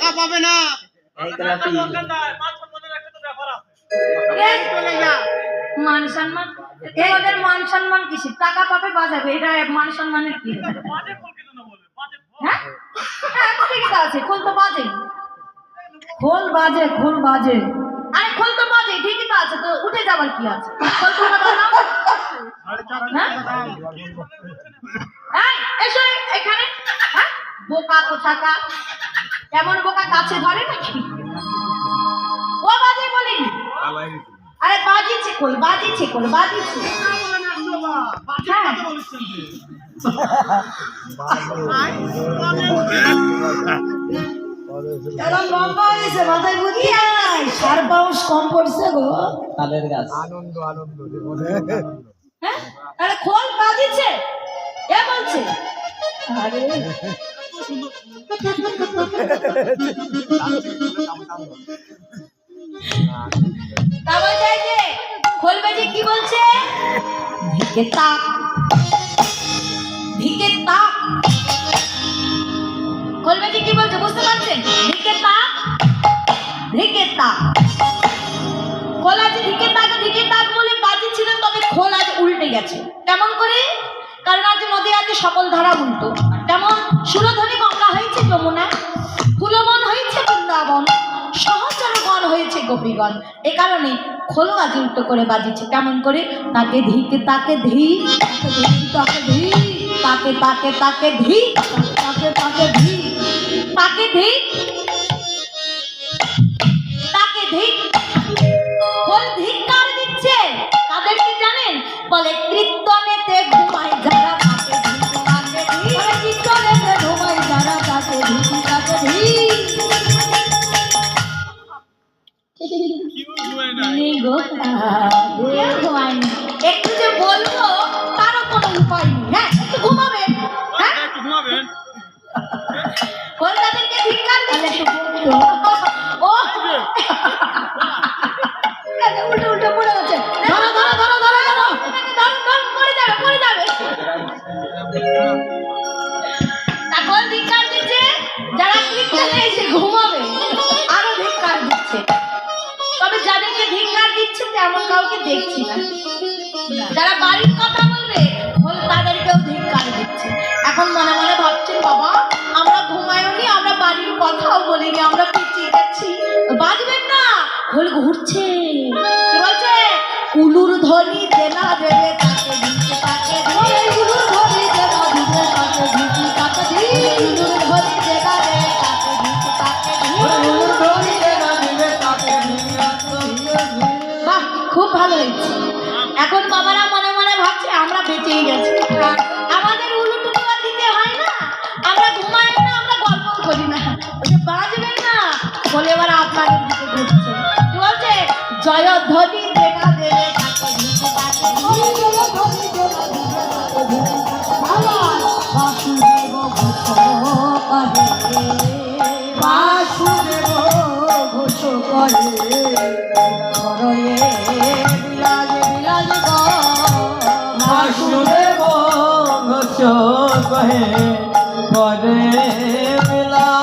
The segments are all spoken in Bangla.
টাকা পাবে না। মান সম্মান ওদের মান সম্মান কিসে? টাকা পাবে বাজাবে, এটা মান সম্মানের কি? হ্যাঁ ঠিকই আছে, খোল তো বাজে, খোল বাজে, খোল বাজে, আরে খোল তো বাজে ঠিকই তো আছে, তো উঠে যাবার কি আছে? খোল তো বাজাও। হ্যাঁ এসো এখানে। হ্যাঁ বোকা কোথাকা, কেমন বোকা কাছে ধরে নাকি? ও বাজে বলিনি, আরে বাজিছে কই, বাজিছে কই, বাজিছে। লম্বা হয়েছে, মাথায় বুঝি সার পাউস কম পড়ছে গো। তালের গাছ আনন্দ আনন্দ। হ্যাঁ আরে খোল বাজিছে কে বলছে? আরে খোল বাজে কি বলছে? ধিকে তাক, ধিকে তাক। খোল বাজে কি বলছে বুঝতে পারছেন? ধিকে তাক, ধিকে তাক। খোল আছে ধিকে তাক, ধিকে তাক বলে বাজিছিল, তবে খোল আজ উল্টে গেছে। কেমন করে? কারণ আজ নদী আছে সকল ধারা উল্টো। তেমন সুরধনী গঙ্গা হয়েছে যমুনা, ফুলবন হয়েছে বৃন্দাবন, সহচর গণ হয়েছে গোপীগণ। এ কারণে খোল আজ উল্টো করে বাজিছে। কেমন করে? তাকে ধিকে তাকে ধি, তাকে ধি, তাকে তাকে তাকে ধি, তাকে তাকে ধি, তাকে ধি, তাকে ধি। খোল ধিক্কার দিচ্ছে কাদেরকে জানেন? বলে কীর্তনেতে ঘুমায় যারা তাকে ধি, তাকে ধি, কীর্তনেতে ঘুমায় যারা তাকে ধি, তাকে ধি। একটু যে বলবো তারও কোনো উপায় নেই। হ্যাঁ একটু ঘুমাবেন, হ্যাঁ একটু ঘুমাবেন। কলকাতাকে ধিক্কার দিচ্ছে। ও উল্টো উল্টো পড়ে যাচ্ছে। ধরো ধরো ধরো ধরো ধরো, ধরো ধরো, পড়ে যাবে, পড়ে যাবে। তখন ধিক্কার দিচ্ছে যারা কীর্তনে এসে ঘুমাবে, আরো ধিক্কার দিচ্ছে। তবে যাদেরকে ধিক্কার দিচ্ছে তেমন কাউকে দেখছি না। যারা বাড়ির কথা বলবে তাদেরকেও ধিক্কার দিচ্ছে। এখন মনে মনে ভাবছেন বাবা আমরা ঘুমাইনি, আমরা বাড়ির কথাও বলিনি, আমরা পিছিয়ে গেছি। বাজবেন না, খোল ঘুরছে। কি বলছে? উলুর ধ্বনি দেনা দেবে তাকে দিতে, তাকে দিতে, উলুর ধ্বনি দেনা দিতে তাকে দিতে, তাকে দিতে, উলুর ধ্বনি দেনা দেবে তাকে দিতে, তাকে দিতে, উলুর ধ্বনি দেনা দেবে তাকে দিতে। বাহ খুব ভালো হয়েছে। এখন বাবারা মনে মনে ভাবছে আমরা বেঁচেই গেছি, আমাদের উলুটুকু দিতে হয় না, আমরা ঘুমাই না, আমরা গল্প করি না। বাজবেন না বলে এবার আপনাদের দিকে ঘুরছে। কি বলছে? জয় ধ্বনি দেখা দেবে তাকে দিতে, তাকে দিতে, ধ্বনি দেখা দেবে তাকে দিতে। বাসুদেব ঘোষ করে, বাসুদেব ঘোষ করে, বিলাজ বিলাজ বাসুদেব ঘোষ কহে করে বিলাস।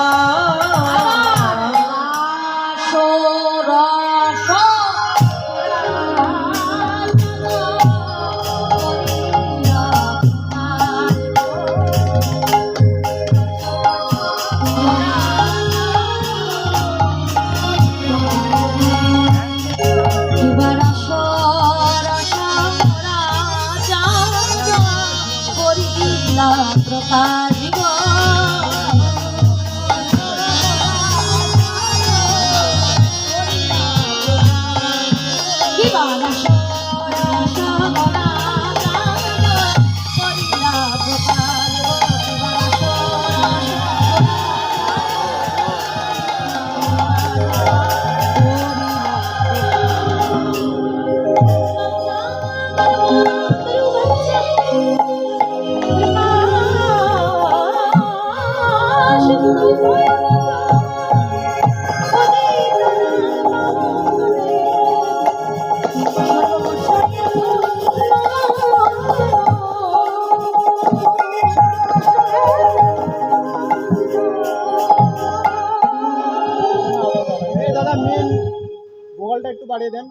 আওয়াজটা একটু বাড়িয়ে দেন।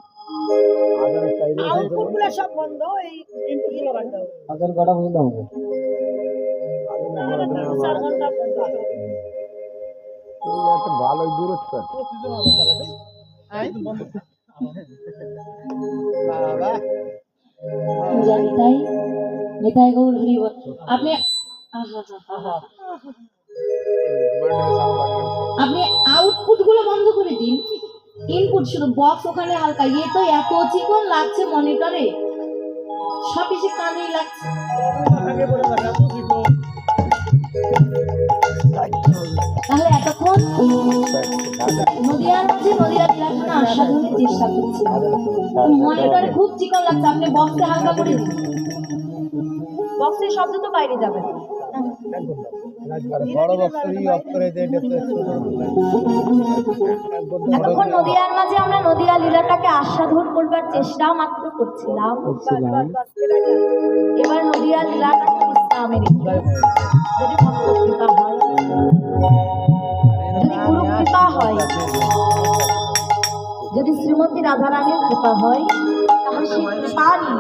আউটপুটগুলো সব বন্ধ, এই ইনপুটগুলো বন্ধ। আজান কটা পর্যন্ত হবে? তাহলে তো 4 ঘন্টা বন্ধ হবে। ভালোই দূরত্ব বাবা নিতাই নিতাই গৌর হরি বল। আপনি আপনি আউটপুট গুলো বন্ধ করে দিন, ইনপুট শুধু বক্স ওখানে হালকা। ইয়ে তো এত চিকন লাগছে মনিটরে, সব এসে কানেই লাগছে। তাহলে এতক্ষণ নদিয়ার মাঝে নদিয়ার ইলাকাটা আস্বাদনের চেষ্টা করছি। মনিটরে খুব চিকন লাগছে, আপনি বক্সে হালকা করে দিন। বক্সের শব্দ তো বাইরে যাবে না। বড় বক্তরি অক্ষরে যে এতক্ষণ নদিয়ার মাঝে আমরা নদিয়া লীলাটাকে আস্বাদন করবার চেষ্টা মাত্র করছিলাম। এবার নদিয়া লীলাটাকে ইসলামের যদি ভক্ত কৃপা হয়, যদি গুরু কৃপা হয়, যদি শ্রীমতী রাধারানীর কৃপা হয়, তাহলে সেই কৃপা নিয়ে